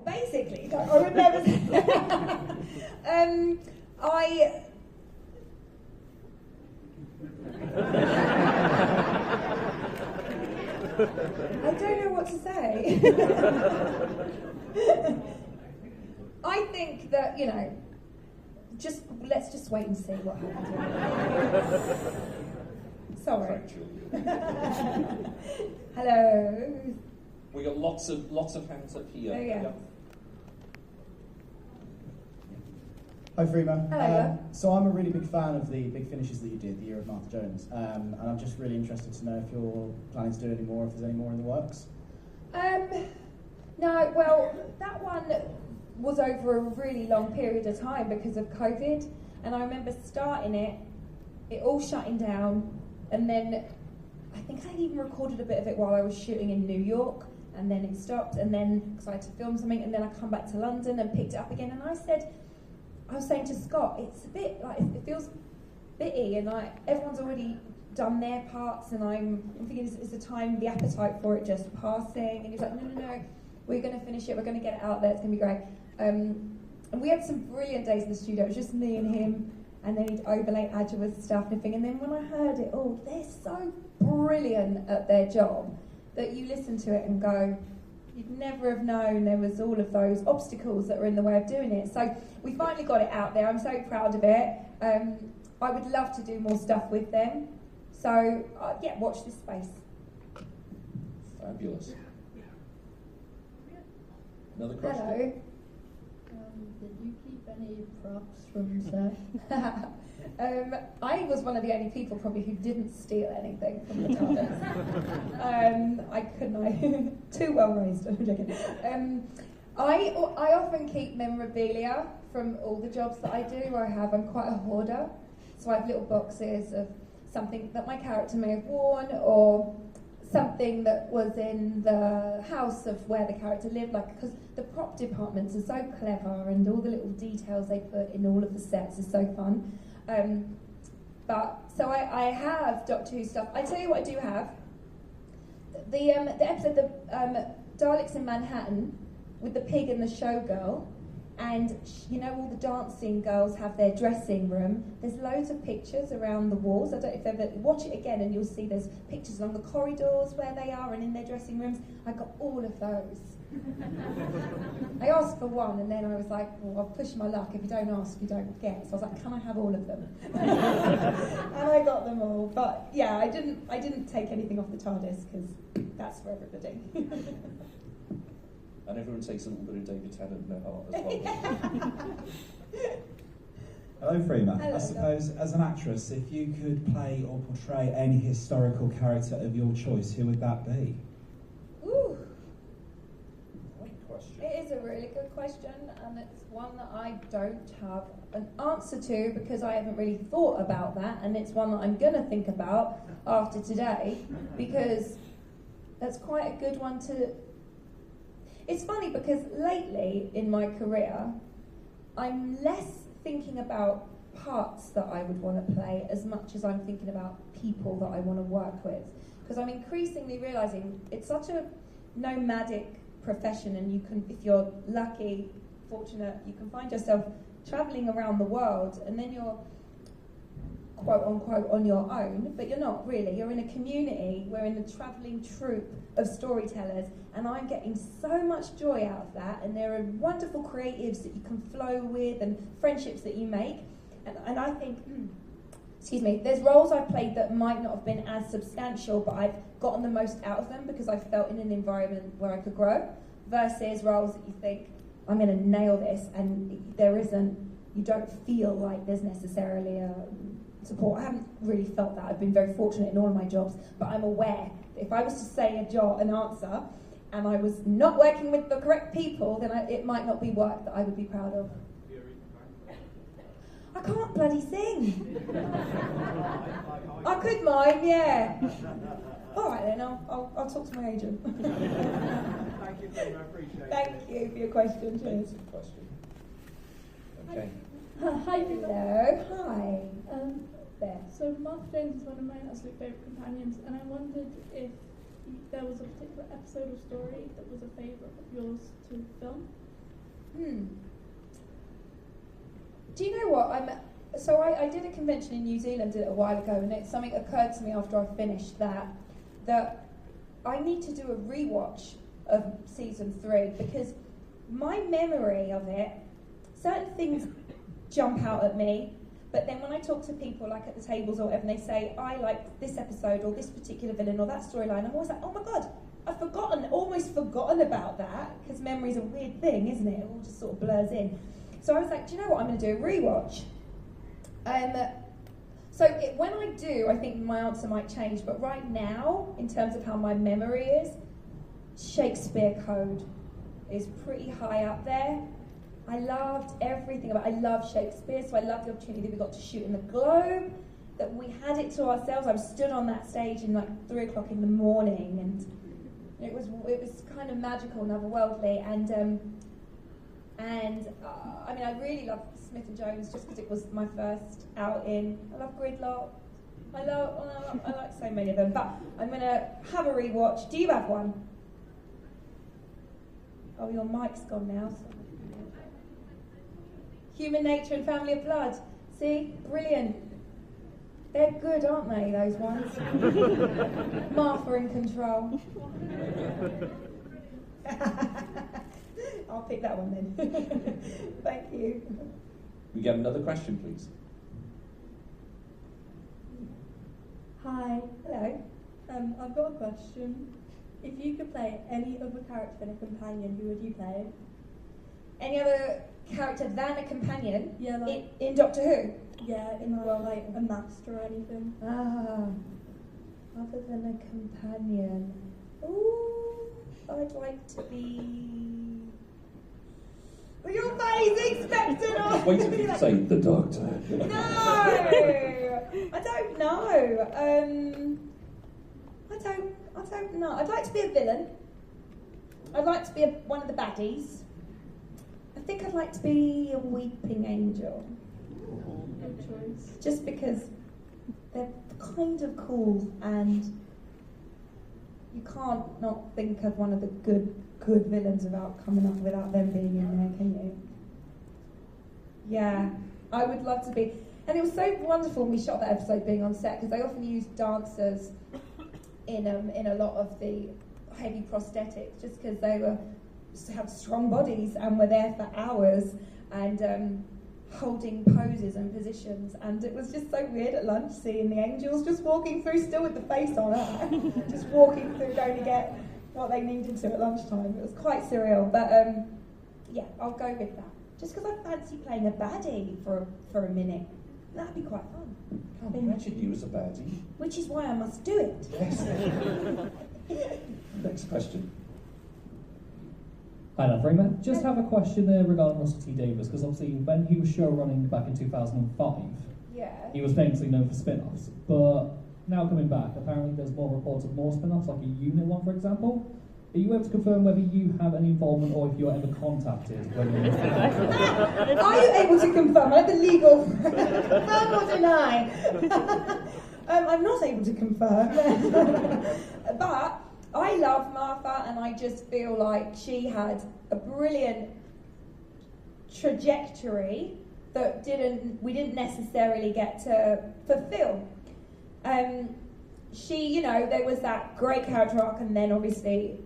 basically, I would never say I don't know what to say. I think that, let's just wait and see what happens. Sorry. Hello. We got lots of hands up here. Oh, yeah. Hi Freema. Hello. So I'm a really big fan of the big finishes that you did, the Year of Martha Jones, and I'm just really interested to know if you're planning to do any more, if there's any more in the works. No, well, that one was over a really long period of time because of COVID, and I remember starting it all shutting down, and then I think I even recorded a bit of it while I was shooting in New York, and then it stopped, and then because I had to film something, and then I come back to London and picked it up again, and I was saying to Scott, it's a bit like, it feels bitty, and like everyone's already done their parts, and I'm thinking, is the time, the appetite for it just passing? And he's like, no, we're going to finish it, we're going to get it out there, it's going to be great. And we had some brilliant days in the studio. It was just me and him, and then he'd overlay Agyeman's stuff and everything. And then when I heard it all, they're so brilliant at their job that you listen to it and go, you'd never have known there was all of those obstacles that were in the way of doing it. So we finally got it out there. I'm so proud of it. I would love to do more stuff with them. So yeah, watch this space. Fabulous. Another question? Hello. Did you keep any props from set? I was one of the only people probably who didn't steal anything from the TARDIS. I couldn't. Too well raised. I'm joking. I often keep memorabilia from all the jobs that I do. I'm quite a hoarder, so I have little boxes of something that my character may have worn, or something that was in the house of where the character lived, because the prop departments are so clever, and all the little details they put in all of the sets is so fun. So I have Doctor Who stuff. I tell you what I do have. The episode, the Daleks in Manhattan, with the pig and the showgirl, and all the dancing girls have their dressing room. There's loads of pictures around the walls. I don't know if ever watch it again, and you'll see there's pictures along the corridors where they are and in their dressing rooms. I got all of those. I asked for one, and then I was like, well, I'll push my luck. If you don't ask, you don't get. So I was like, can I have all of them? And I got them all. But yeah, I didn't take anything off the TARDIS because that's for everybody. And everyone takes a little bit of David Tennant in their heart as well. Hello, Freema. Hello, I suppose, as an actress, if you could play or portray any historical character of your choice, who would that be? Ooh. Great question. It is a really good question, and it's one that I don't have an answer to because I haven't really thought about that, and it's one that I'm going to think about after today, because that's quite a good one to... It's funny because lately in my career, I'm less thinking about parts that I would want to play as much as I'm thinking about people that I want to work with. Because I'm increasingly realising it's such a nomadic profession, and you can, if you're lucky, fortunate, you can find yourself travelling around the world, and then you're quote unquote on your own, but you're not really. You're in a community. We're in the travelling troupe of storytellers, and I'm getting so much joy out of that, and there are wonderful creatives that you can flow with and friendships that you make, and I think excuse me, there's roles I've played that might not have been as substantial, but I've gotten the most out of them because I felt in an environment where I could grow, versus roles that you think, I'm going to nail this, and you don't feel like there's necessarily a support. I haven't really felt that. I've been very fortunate in all of my jobs, but I'm aware that if I was to say an answer, and I was not working with the correct people, then it might not be work that I would be proud of. I can't bloody sing. I could mime, yeah. All right then, I'll talk to my agent. Thank you, Freema, I appreciate it. Thank you for your question. Cheers. Okay. Hi, Hello. Hi. There. So Martha Jones is one of my absolute favourite companions, and I wondered if there was a particular episode or story that was a favourite of yours to film. Do you know what? I did a convention in New Zealand a little while ago, and something occurred to me after I finished that I need to do a rewatch of season 3 because my memory of it, certain things jump out at me, but then when I talk to people like at the tables or whatever, and they say, I like this episode or this particular villain or that storyline, I'm always like, oh my god, I've almost forgotten about that, because memory's a weird thing, isn't it? It all just sort of blurs in. So I was like, do you know what, I'm going to do a rewatch. When I do, I think my answer might change, but right now, in terms of how my memory is, Shakespeare Code is pretty high up there. I loved everything about it. I love Shakespeare, so I love the opportunity that we got to shoot in the Globe, that we had it to ourselves. I was stood on that stage in like 3 o'clock in the morning, and it was kind of magical and otherworldly. I mean, I really love Smith and Jones just because it was my first outing. I love Gridlock. I like so many of them. But I'm going to have a rewatch. Do you have one? Oh, your mic's gone now. So. Human Nature and Family of Blood. See? Brilliant. They're good, aren't they, those ones? Martha in Control. I'll pick that one then. Thank you. We get another question, please. Hi. Hello. I've got a question. If you could play any other character than a companion, who would you play? Any other character than a companion? Yeah, like in Doctor Who? yeah, in like a master or anything. Other than a companion. Ooh, I'd like to be. Well, your face, Expector! I was waiting for you to say the Doctor. No! I don't know. I don't know. I'd like to be a villain. I'd like to be one of the baddies. I think I'd like to be a weeping angel. Good choice. Just because they're kind of cool, and you can't not think of one of the good villains without them being in there, can you? Yeah, I would love to be. And it was so wonderful when we shot that episode being on set, because they often use dancers in a lot of the heavy prosthetics, just because they have strong bodies and were there for hours and holding poses and positions. And it was just so weird at lunch seeing the angels just walking through, still with the face on her, just walking through, going to get what they needed to at lunchtime. It was quite surreal, but yeah, I'll go with that. Just because I fancy playing a baddie for a minute. That'd be quite fun. Can't imagine you as a baddie. Which is why I must do it. Yes. Next question. Hi there, Freema. Just have a question regarding Russell T Davies, because obviously when he was show running back in 2005, Yeah. he was famously known for spin-offs, but now coming back, apparently there's more reports of more spin-offs, like a unit one, for example. Are you able to confirm whether you have any involvement or if you're ever contacted when you're Are you able to confirm? I like the legal confirm or deny. I'm not able to confirm. But I love Martha, and I just feel like she had a brilliant trajectory that we didn't necessarily get to fulfill. There was that great character arc, and then obviously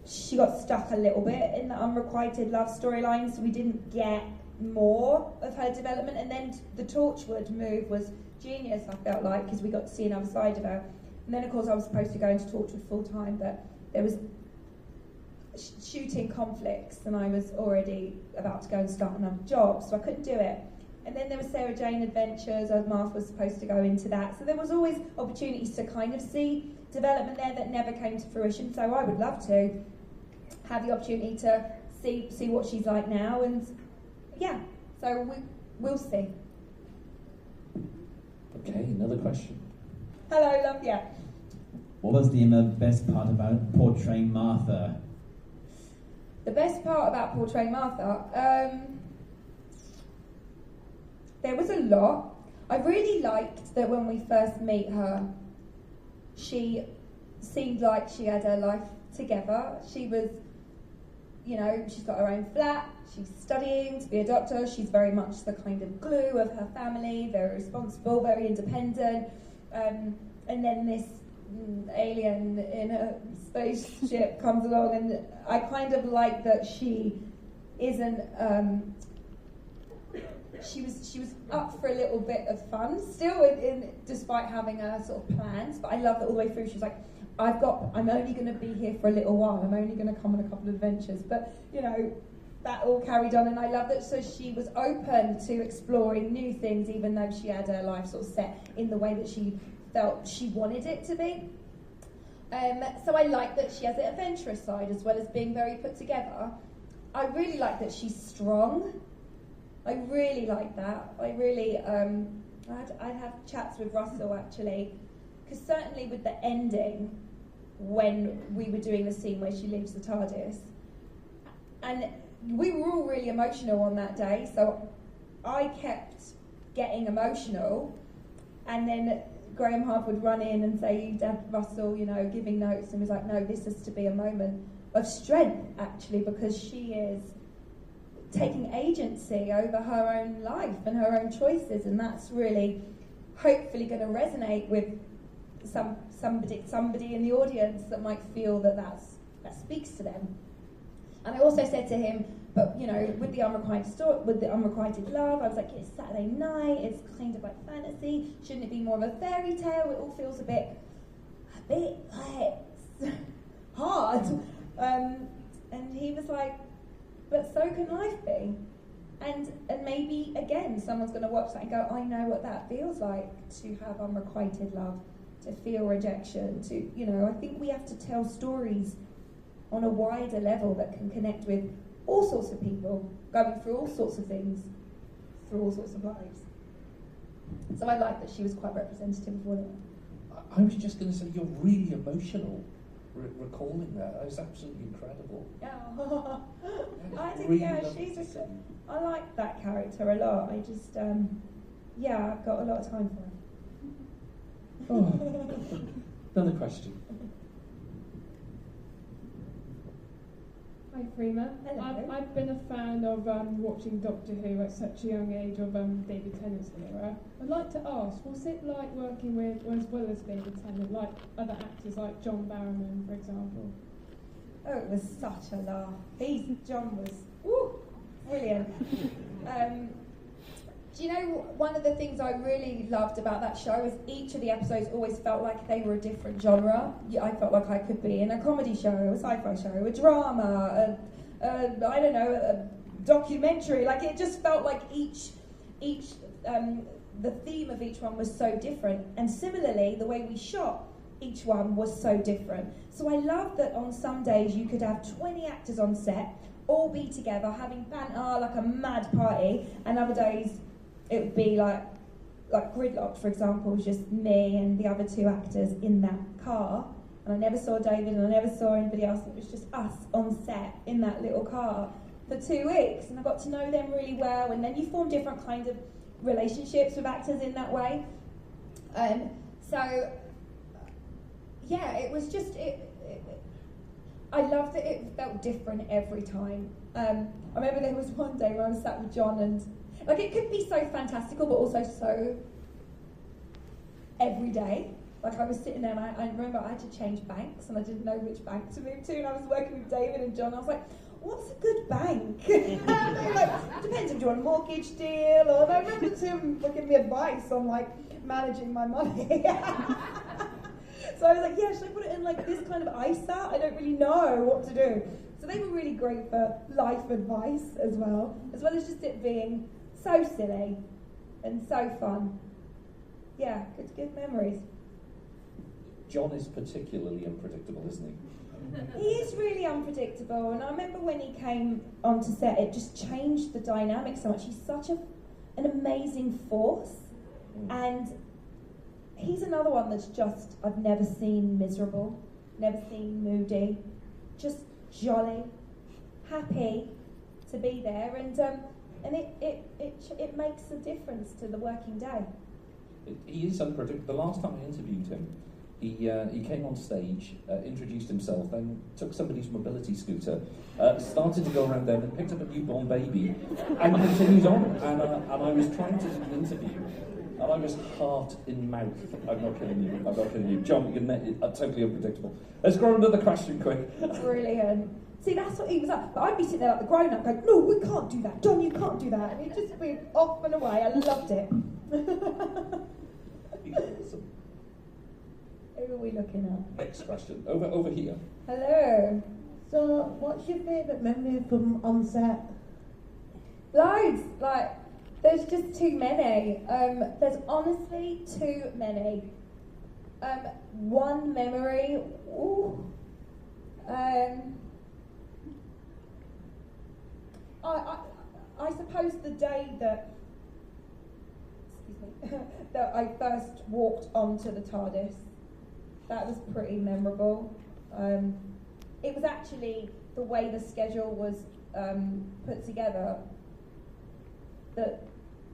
she got stuck a little bit in the unrequited love storyline, so we didn't get more of her development. And then the Torchwood move was genius, I felt like, because we got to see another side of her. And then, of course, I was supposed to go into Torchwood full time, but there was shooting conflicts, and I was already about to go and start another job, so I couldn't do it. And then there was Sarah Jane Adventures, as Martha was supposed to go into that. So there was always opportunities to kind of see development there that never came to fruition. So I would love to have the opportunity to see what she's like now, and yeah, so we'll see. Okay, another question. Hello, love, yeah. What was the best part about portraying Martha? The best part about portraying Martha, there was a lot. I really liked that when we first meet her, she seemed like she had her life together. She was you know, she's got her own flat, she's studying to be a doctor, she's very much the kind of glue of her family, very responsible, very independent, and then this alien in a spaceship comes along, and I kind of like that she isn't, she was up for a little bit of fun still, despite having her sort of plans, but I love that all the way through she's like, I'm only going to be here for a little while, I'm only going to come on a couple of adventures, but you know, that all carried on, and I love that. So she was open to exploring new things, even though she had her life sort of set in the way that she felt she wanted it to be. So I like that she has an adventurous side as well as being very put together. I really like that she's strong. I really like that. I really, I'd have chats with Russell actually, because certainly with the ending, when we were doing the scene where she leaves the TARDIS, and we were all really emotional on that day, so I kept getting emotional, and then Graham Hart would run in and say, Dad, Russell, you know, giving notes, and was like, no, this is to be a moment of strength, actually, because she is taking agency over her own life and her own choices, and that's really hopefully going to resonate with somebody in the audience that might feel that speaks to them. And I also said to him, but you know, with the unrequited love, I was like, it's Saturday night, it's kind of like fantasy, shouldn't it be more of a fairy tale? It all feels a bit like hard. And he was like, but so can life be. And maybe again, someone's going to watch that and go, I know what that feels like to have unrequited love, to feel rejection, to, you know, I think we have to tell stories on a wider level that can connect with all sorts of people, going through all sorts of things, through all sorts of lives. So I like that she was quite representative of all of that. I was just going to say, you're really emotional recalling that. That was absolutely incredible. Oh, I think, really yeah, lovely she's to just, see. I like that character a lot. I just, yeah, I've got a lot of time for her. Oh. Another question. Hi Freema. Hello. I've been a fan of watching Doctor Who at such a young age of David Tennant's era. I'd like to ask, what's it like working with, as well as David Tennant, like other actors like John Barrowman, for example? Oh, it was such a laugh. John was brilliant. Do you know, one of the things I really loved about that show is each of the episodes always felt like they were a different genre. I felt like I could be in a comedy show, a sci-fi show, a drama, I don't know, a documentary. Like, it just felt like each the theme of each one was so different. And similarly, the way we shot each one was so different. So I love that on some days you could have 20 actors on set, all be together, having banter like a mad party, and other days it would be like Gridlock, for example, was just me and the other two actors in that car, and I never saw David and I never saw anybody else. It was just us on set in that little car for 2 weeks, and I got to know them really well, and then you form different kind of relationships with actors in that way. So yeah, it was just I loved that it felt different every time. I remember there was one day where I was sat with John, and like, it could be so fantastical but also so everyday. Like, I was sitting there and I remember I had to change banks and I didn't know which bank to move to, and I was working with David and John. I was like, what's a good bank? They were like, depends if you want a mortgage deal, or I remember him giving me advice on like managing my money. So I was like, yeah, should I put it in like this kind of ISA? I don't really know what to do. So they were really great for life advice as well as just it being so silly and so fun. Yeah, good memories. John is particularly unpredictable, isn't he? He is really unpredictable, and I remember when he came onto set, it just changed the dynamic so much. He's such an amazing force, and he's another one that's just, I've never seen miserable, never seen moody, just jolly, happy to be there, and it makes a difference to the working day. He is unpredictable. The last time I interviewed him, he came on stage, introduced himself, then took somebody's mobility scooter, started to go around there, then picked up a newborn baby, and continued on. And I was trying to do an interview, and I was heart in mouth. I'm not kidding you. John, you're totally unpredictable. Let's go on to the question quick. Brilliant. See, that's what he was like. But I'd be sitting there like the grown-up going, no, we can't do that. John, you can't do that. And he'd just be off and away. I loved it. Awesome. Who are we looking at? Next question. Over here. Hello. So, what's your favourite memory from on set? Loads. Like, there's just too many. There's honestly too many. One memory. Ooh. I suppose the day that, excuse me, that I first walked onto the TARDIS, that was pretty memorable. It was actually the way the schedule was put together, that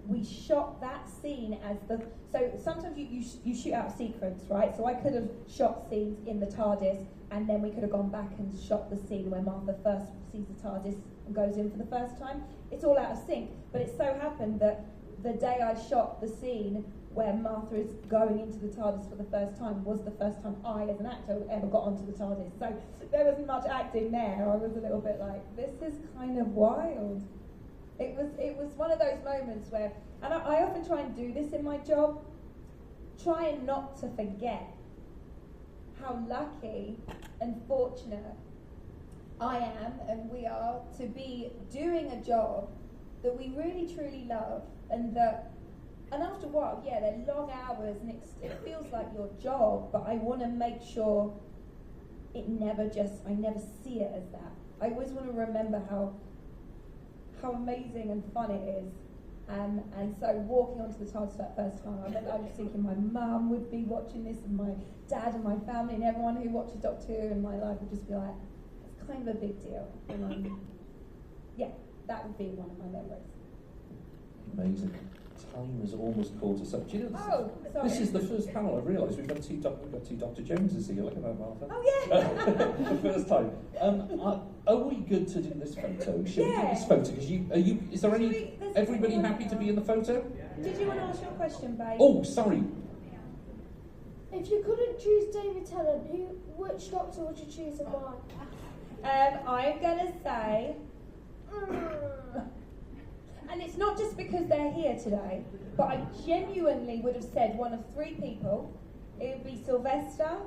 we shot that scene as so sometimes you shoot out a sequence, right? So I could have shot scenes in the TARDIS, and then we could have gone back and shot the scene where Martha first sees the TARDIS and goes in for the first time. It's all out of sync, but it so happened that the day I shot the scene where Martha is going into the TARDIS for the first time was the first time I, as an actor, ever got onto the TARDIS. So there wasn't much acting there. I was a little bit like, this is kind of wild. It was one of those moments where, and I often try and do this in my job, trying not to forget how lucky and fortunate I am and we are to be doing a job that we really truly love, and after a while, yeah, they're long hours and it feels like your job, but I want to make sure I never see it as that. I always want to remember how amazing and fun it is. And so walking onto the TARDIS for that first time, I was thinking my mum would be watching this, and my dad and my family and everyone who watches Doctor Who in my life would just be like, it's kind of a big deal. And yeah, that would be one of my memories. Amazing. Time has almost caught us up. Do you know sorry. This is the first panel. I've realised we've got two Dr. Joneses here. Look at that, Martha. Oh yeah. The first time. Are we good to do this photo? Should we do this photo? Because is there any? Everybody happy to be in the photo? Did you want to ask your question, babe? Oh, sorry. If you couldn't choose David Tennant, which Doctor would you choose and why? I'm gonna say. And it's not just because they're here today, but I genuinely would have said one of three people. It would be Sylvester,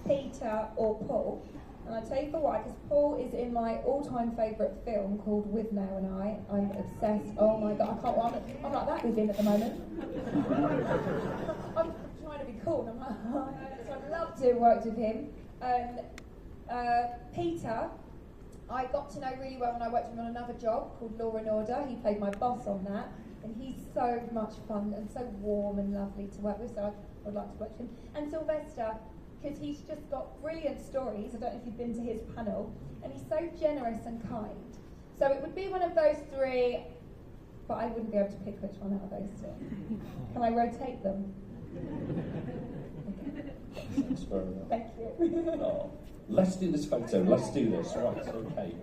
Peter, or Paul. And I'll tell you for why, because Paul is in my all-time favourite film called With Now and I. I'm obsessed. Oh my God, I'm like that with him at the moment. I'm trying to be cool, and I'm like, oh, so I'd love to have worked with him. Peter, I got to know really well when I worked with him on another job called Law and Order. He played my boss on that, and he's so much fun and so warm and lovely to work with, so I would like to work with him. And Sylvester, because he's just got brilliant stories. I don't know if you've been to his panel, and he's so generous and kind. So it would be one of those three, but I wouldn't be able to pick which one out of those two. Can I rotate them? Okay. Thank you. Oh. Let's do this photo. Let's do this. Right, okay.